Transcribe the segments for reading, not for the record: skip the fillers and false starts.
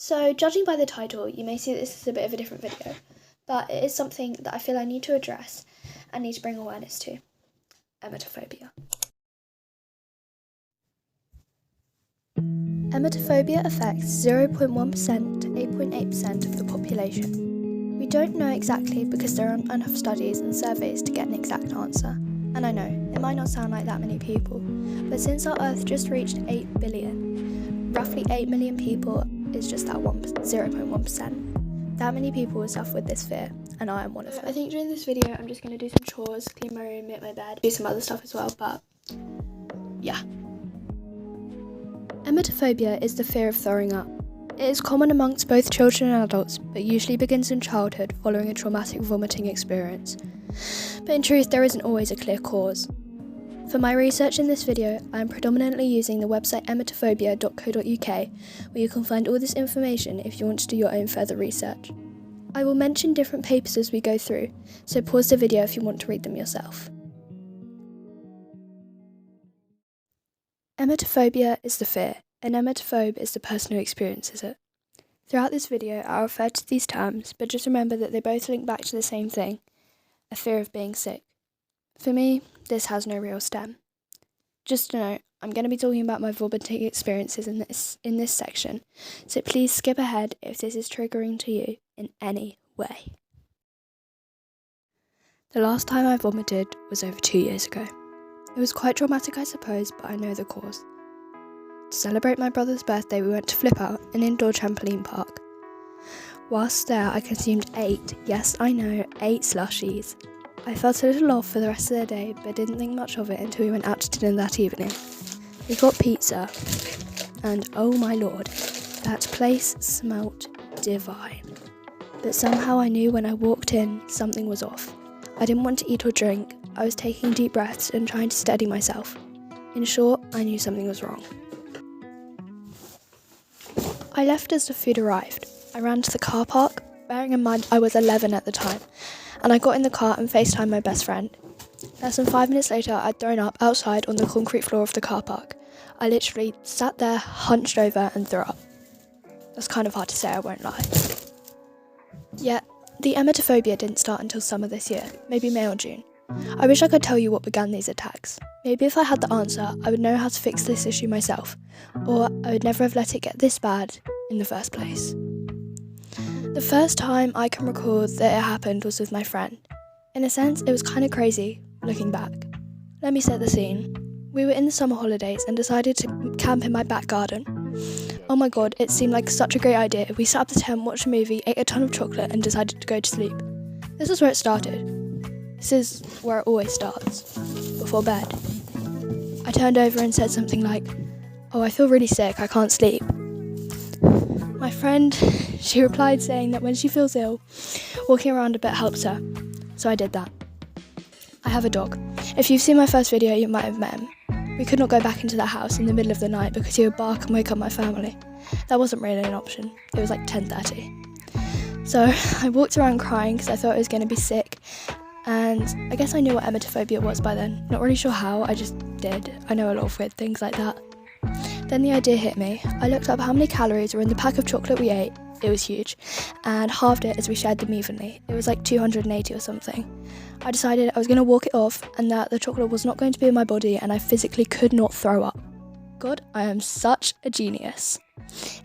So, judging by the title, you may see that this is a bit of a different video, but it is something that I feel I need to address and need to bring awareness to. Emetophobia. Emetophobia affects 0.1% to 8.8% of the population. We don't know exactly because there aren't enough studies and surveys to get an exact answer. And I know, it might not sound like that many people, but since our Earth just reached 8 billion, roughly 8 million people is just that 0.1%. That many people will suffer with this fear, and I am one of them. I think during this video I'm just going to do some chores, clean my room, make my bed, do some other stuff as well, but yeah. Emetophobia is the fear of throwing up. It is common amongst both children and adults, but usually begins in childhood following a traumatic vomiting experience. But in truth, there isn't always a clear cause. For my research in this video, I am predominantly using the website emetophobia.co.uk, where you can find all this information if you want to do your own further research. I will mention different papers as we go through, so pause the video if you want to read them yourself. Emetophobia is the fear, and emetophobe is the person who experiences it. Throughout this video, I'll refer to these terms, but just remember that they both link back to the same thing, a fear of being sick. For me, this has no real stem. Just to note, I'm going to be talking about my vomiting experiences in this section, so please skip ahead if this is triggering to you in any way. The last time I vomited was over 2 years ago. It was quite traumatic, I suppose, but I know the cause. To celebrate my brother's birthday, we went to Flip Out, an indoor trampoline park. Whilst there, I consumed 8, yes I know, 8 slushies. I felt a little off for the rest of the day, but didn't think much of it until we went out to dinner that evening. We got pizza, and oh my lord, that place smelt divine. But somehow I knew when I walked in, something was off. I didn't want to eat or drink. I was taking deep breaths and trying to steady myself. In short, I knew something was wrong. I left as the food arrived. I ran to the car park, bearing in mind I was 11 at the time, and I got in the car and FaceTimed my best friend. Less than 5 minutes later, I'd thrown up outside on the concrete floor of the car park. I literally sat there, hunched over and threw up. That's kind of hard to say, I won't lie. Yet, the emetophobia didn't start until summer this year, maybe May or June. I wish I could tell you what began these attacks. Maybe if I had the answer, I would know how to fix this issue myself, or I would never have let it get this bad in the first place. The first time I can recall that it happened was with my friend. In a sense, it was kind of crazy, looking back. Let me set the scene. We were in the summer holidays and decided to camp in my back garden. Oh my god, it seemed like such a great idea. We sat up the tent, watched a movie, ate a ton of chocolate and decided to go to sleep. This is where it started. This is where it always starts, before bed. I turned over and said something like, "Oh, I feel really sick, I can't sleep." My friend, she replied saying that when she feels ill, walking around a bit helps her. So I did that. I have a dog. If you've seen my first video, you might have met him. We could not go back into the house in the middle of the night because he would bark and wake up my family. That wasn't really an option. It was like 10:30. So I walked around crying because I thought I was going to be sick. And I guess I knew what emetophobia was by then. Not really sure how, I just did. I know a lot of weird things like that. Then the idea hit me. I looked up how many calories were in the pack of chocolate we ate. It was huge. And halved it as we shared them evenly. It was like 280 or something. I decided I was going to walk it off and that the chocolate was not going to be in my body and I physically could not throw up. God, I am such a genius.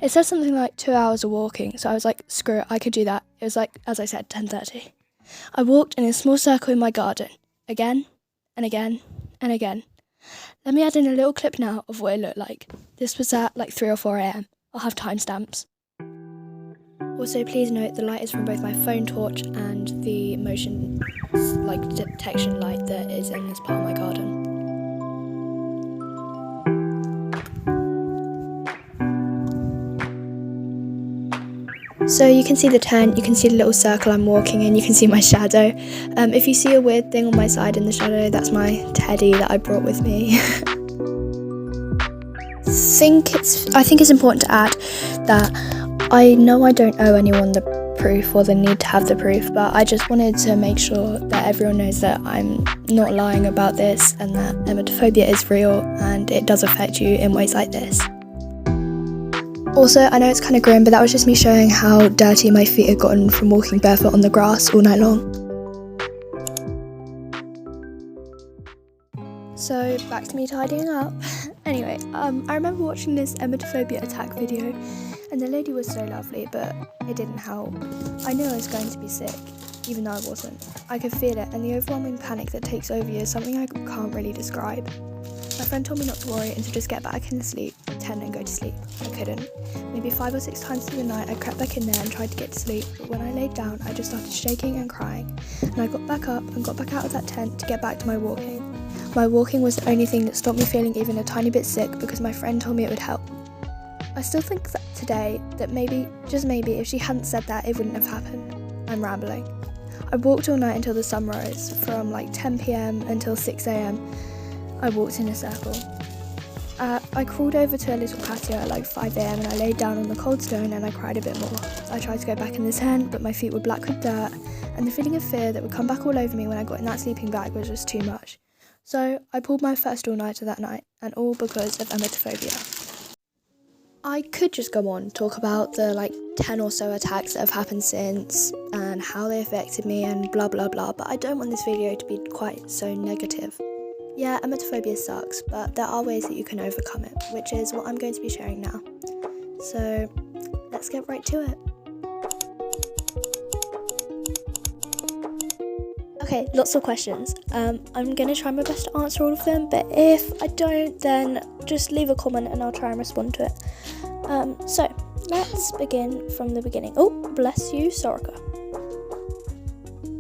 It said something like 2 hours of walking, so I was like, screw it, I could do that. It was like, as I said, 10:30. I walked in a small circle in my garden, again, and again, and again. Let me add in a little clip now of what it looked like. This was at like 3 or 4 a.m. I'll have timestamps. Also, please note the light is from both my phone torch and the motion detection light that is in this part of my garden. So you can see the tent, you can see the little circle I'm walking in, you can see my shadow. If you see a weird thing on my side in the shadow, that's my teddy that I brought with me. I think it's important to add that I know I don't owe anyone the proof or the need to have the proof, but I just wanted to make sure that everyone knows that I'm not lying about this and that emetophobia is real and it does affect you in ways like this. Also, I know it's kind of grim, but that was just me showing how dirty my feet had gotten from walking barefoot on the grass all night long. So, back to me tidying up. Anyway, I remember watching this emetophobia attack video, and the lady was so lovely, but it didn't help. I knew I was going to be sick, even though I wasn't. I could feel it, and the overwhelming panic that takes over you is something I can't really describe. My friend told me not to worry and to just get back in the sleep, pretend and go to sleep. I couldn't. Maybe 5 or 6 times through the night I crept back in there and tried to get to sleep, but when I laid down I just started shaking and crying, and I got back up and got back out of that tent to get back to my walking. My walking was the only thing that stopped me feeling even a tiny bit sick because my friend told me it would help. I still think that today that maybe, just maybe, if she hadn't said that, it wouldn't have happened. I'm rambling. I walked all night until the sun rose, from like 10 p.m. until 6 a.m. I walked in a circle. I crawled over to a little patio at like 5 a.m. and I laid down on the cold stone and I cried a bit more. I tried to go back in the tent, but my feet were black with dirt, and the feeling of fear that would come back all over me when I got in that sleeping bag was just too much. So I pulled my first all-nighter that night, and all because of emetophobia. I could just go on, talk about the 10 or so attacks that have happened since, and how they affected me and blah blah blah, but I don't want this video to be quite so negative. Yeah, emetophobia sucks, but there are ways that you can overcome it, which is what I'm going to be sharing now. So let's get right to it. Okay, lots of questions. I'm going to try my best to answer all of them, but if I don't, then just leave a comment and I'll try and respond to it. So, let's begin from the beginning. Oh, bless you, Soraka.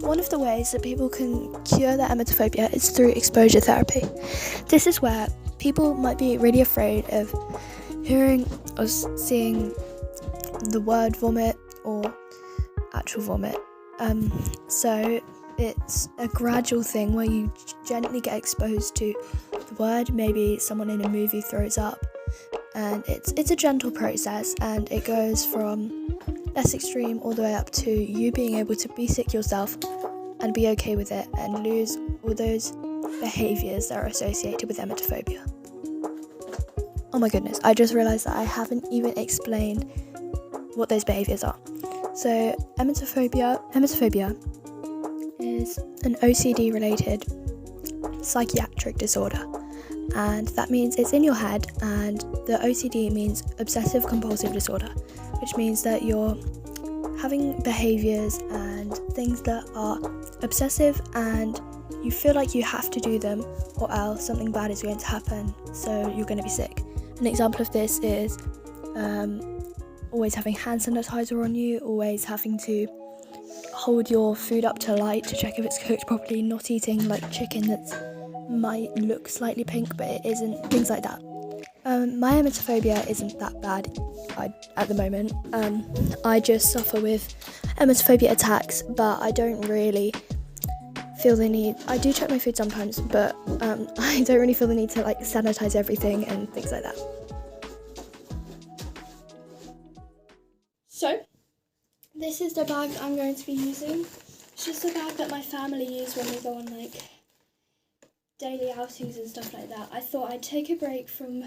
One of the ways that people can cure their emetophobia is through exposure therapy. This is where people might be really afraid of hearing or seeing the word vomit or actual vomit. So it's a gradual thing where you gently get exposed to the word. Maybe someone in a movie throws up, and it's a gentle process, and it goes from less extreme all the way up to you being able to be sick yourself and be okay with it and lose all those behaviours that are associated with emetophobia. Oh my goodness, I just realised that I haven't even explained what those behaviours are. So emetophobia is an OCD related psychiatric disorder, and that means it's in your head, and the OCD means obsessive compulsive disorder, which means that you're having behaviours and things that are obsessive and you feel like you have to do them or else something bad is going to happen, so you're going to be sick. An example of this is always having hand sanitizer on you, always having to hold your food up to light to check if it's cooked properly, not eating like chicken that might look slightly pink but it isn't, things like that. My emetophobia isn't that bad at the moment. I just suffer with emetophobia attacks, but I don't really feel the need. I do check my food sometimes, but I don't really feel the need to sanitize everything and things like that. So, this is the bag I'm going to be using. It's just a bag that my family use when we go on daily outings and stuff like that. I thought I'd take a break from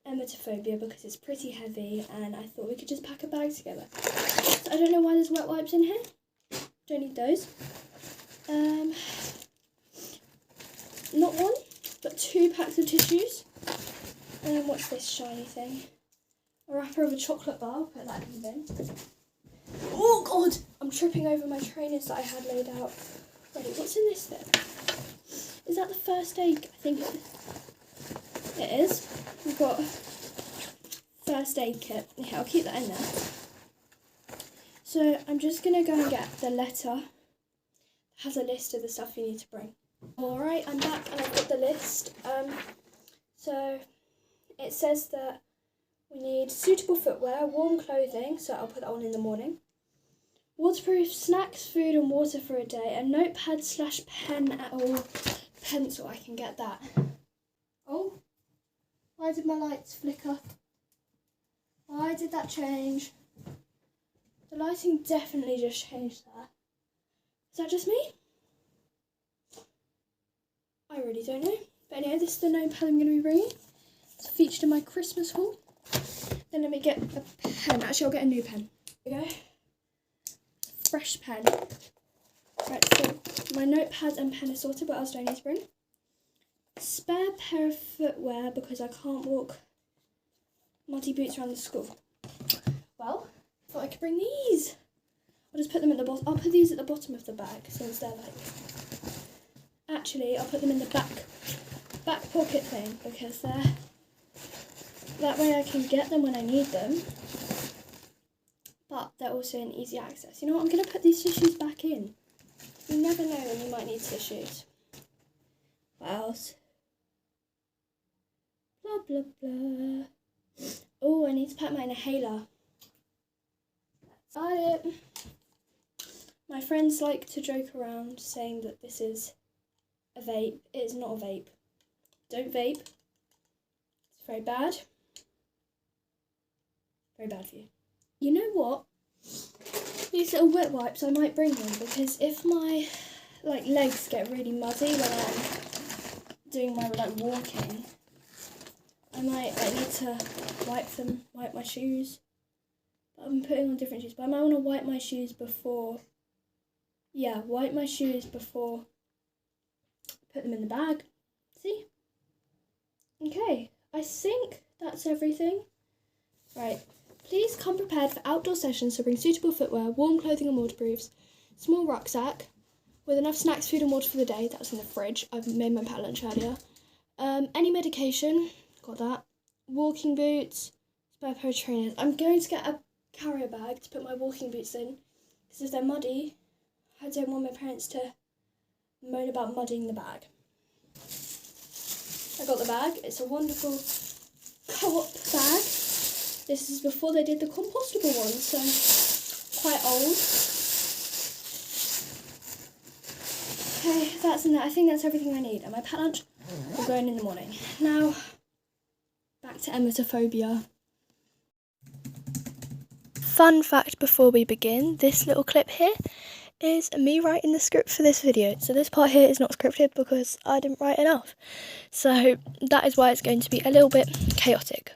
emetophobia because it's pretty heavy, and I thought we could just pack a bag together. So I don't know why there's wet wipes in here. Don't need those. Not one, but 2 packs of tissues. And then watch this shiny thing. A wrapper of a chocolate bar, I'll put that in the bin. Oh god! I'm tripping over my trainers that I had laid out. Ready, what's in this then? Is that the first aid? I think it is. We've got first aid kit. Yeah, I'll keep that in there. So I'm just going to go and get the letter. It has a list of the stuff you need to bring. Alright, I'm back and I've got the list. So it says that we need suitable footwear, warm clothing, so I'll put that on in the morning. Waterproof snacks, food and water for a day. A notepad/pen or pencil, I can get that. Oh, why did my lights flicker? Why did that change? The lighting definitely just changed there. Is that just me? I really don't know. But anyway, this is the notepad I'm going to be bringing. It's featured in my Christmas haul. Then let me get a pen. Actually, I'll get a new pen. There we go. Fresh pen. Right, so my notepad and pen are sorted. What else do I need to bring? Spare pair of footwear because I can't walk muddy boots around the school. Well, I thought I could bring these. I'll just put them at the bottom. I'll put these at the bottom of the bag since they're like... Actually, I'll put them in the back pocket thing because that way I can get them when I need them. But they're also in easy access. You know what? I'm going to put these tissues back in. You never know when you might need tissues. What else? Blah, blah, blah. Oh, I need to pack my inhaler. That's about it. My friends like to joke around saying that this is a vape. It is not a vape. Don't vape. It's very bad. Very bad for you. You know what? These little wet wipes, I might bring them because if my legs get really muddy when I'm doing my walking, I might need to wipe my shoes. But I'm putting on different shoes. But I might want to wipe my shoes before. Yeah, wipe my shoes before. Put them in the bag. See? Okay, I think that's everything. Right. Please come prepared for outdoor sessions, so bring suitable footwear, warm clothing and waterproofs, small rucksack with enough snacks, food and water for the day. That's in the fridge. I've made my packed lunch earlier. Any medication, got that. Walking boots, spare pair of trainers. I'm going to get a carrier bag to put my walking boots in because if they're muddy, I don't want my parents to moan about muddying the bag. I got the bag. It's a wonderful Co-op bag. This is before they did the compostable one, so quite old. Okay, that's in there. I think that's everything I need. And my packed lunch will go in the morning. Now, back to emetophobia. Fun fact before we begin, this little clip here is me writing the script for this video. So this part here is not scripted because I didn't write enough. So that is why it's going to be a little bit chaotic.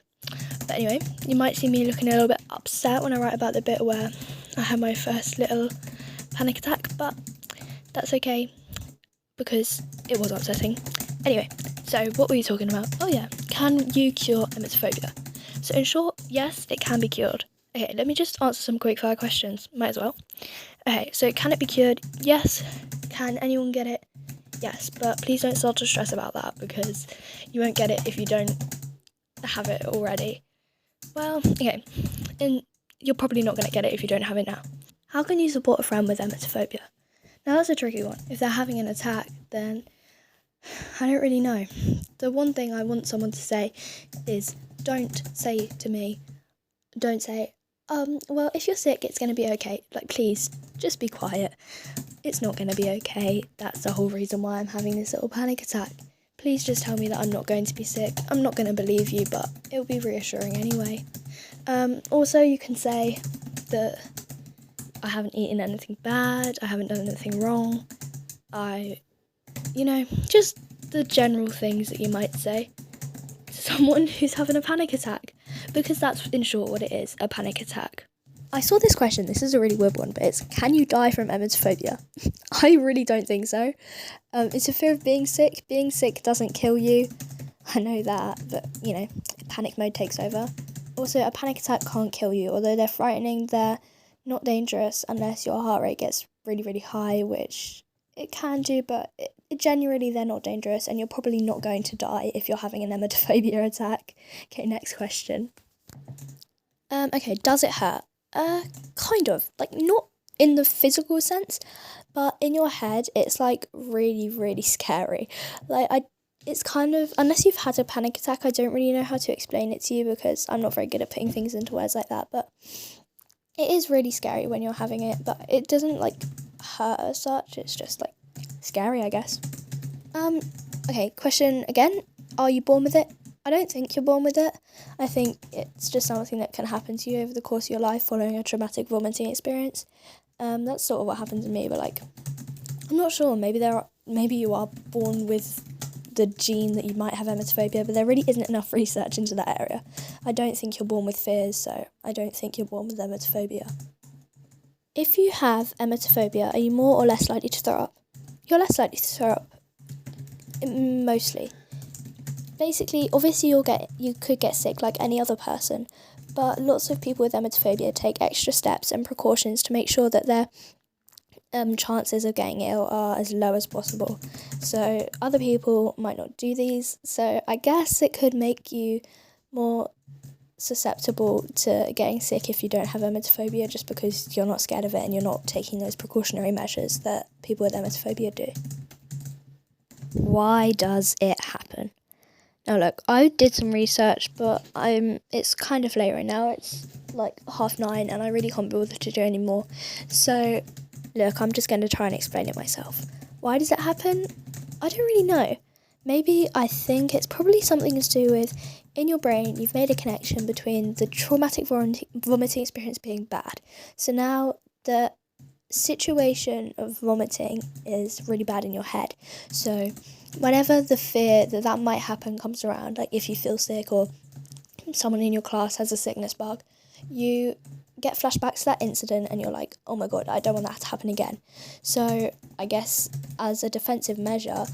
But anyway, you might see me looking a little bit upset when I write about the bit where I had my first little panic attack, but that's okay because it was upsetting. Anyway, so what were you talking about? Oh yeah, can you cure emetophobia? So in short, yes, it can be cured. Okay, let me just answer some quick fire questions, might as well. Okay, so can it be cured? Yes. Can anyone get it? Yes, but please don't start to stress about that because you won't get it if you don't have it already. Well, okay, and you're probably not going to get it if you don't have it now. How can you support a friend with emetophobia? Now that's a tricky one. If they're having an attack, then I don't really know. The one thing I want someone to say is don't say, well, if you're sick, it's going to be okay. Like, please, just be quiet. It's not going to be okay. That's the whole reason why I'm having this little panic attack. Please just tell me that I'm not going to be sick. I'm not going to believe you, but it'll be reassuring anyway. Also, you can say that I haven't eaten anything bad, I haven't done anything wrong. Just the general things that you might say to someone who's having a panic attack. Because that's, in short, what it is, a panic attack. I saw this question, this is a really weird one, but it's, can you die from emetophobia? I really don't think so. It's a fear of being sick. Being sick doesn't kill you. I know that, but, panic mode takes over. Also, a panic attack can't kill you. Although they're frightening, they're not dangerous unless your heart rate gets really, really high, which it can do, but generally they're not dangerous, and you're probably not going to die if you're having an emetophobia attack. Okay, next question. Okay, does it hurt? Kind of. Like, not in the physical sense, but in your head, it's, like, really, really scary. Like, it's kind of, unless you've had a panic attack, I don't really know how to explain it to you because I'm not very good at putting things into words like that, but it is really scary when you're having it, but it doesn't, like, hurt as such. It's just, like, scary, I guess. Okay, question again. Are you born with it? I don't think you're born with it. I think it's just something that can happen to you over the course of your life following a traumatic vomiting experience. That's sort of what happened to me, but, like, I'm not sure. Maybe you are born with the gene that you might have emetophobia, but there really isn't enough research into that area. I don't think you're born with fears, so I don't think you're born with emetophobia. If you have emetophobia, are you more or less likely to throw up? You're less likely to throw up, mostly. Basically, obviously you could get sick like any other person, but lots of people with emetophobia take extra steps and precautions to make sure that their chances of getting ill are as low as possible. So other people might not do these, so I guess it could make you more susceptible to getting sick if you don't have emetophobia, just because you're not scared of it and you're not taking those precautionary measures that people with emetophobia do. Why does it happen? Now look, I did some research, but it's kind of late right now. It's like 9:30 and I really can't be bothered to do any more. So look, I'm just going to try and explain it myself. Why does it happen? I don't really know. Maybe I think it's probably something to do with, in your brain, you've made a connection between the traumatic vomiting experience being bad. So now the situation of vomiting is really bad in your head. So whenever the fear that might happen comes around, like if you feel sick or someone in your class has a sickness bug, you get flashbacks to that incident and you're like, oh my god, I don't want that to happen again. So I guess as a defensive measure,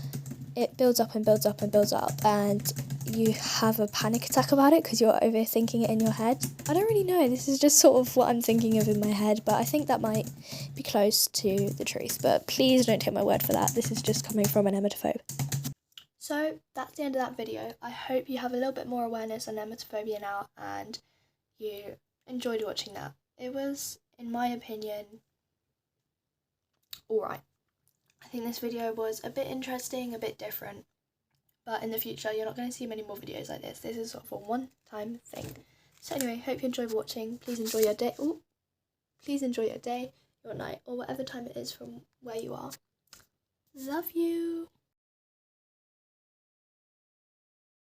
it builds up and builds up and builds up, and you have a panic attack about it because you're overthinking it in your head. I don't really know, this is just sort of what I'm thinking of in my head, but I think that might be close to the truth, but please don't take my word for that. This is just coming from an emetophobe. So that's the end of that video. I hope you have a little bit more awareness on emetophobia now and you enjoyed watching that. It was, in my opinion, alright. I think this video was a bit interesting, a bit different, but in the future you're not going to see many more videos like this. This is sort of a one-time thing. So anyway, hope you enjoyed watching. Please enjoy your day. Please enjoy your day, your night, or whatever time it is from where you are. Love you.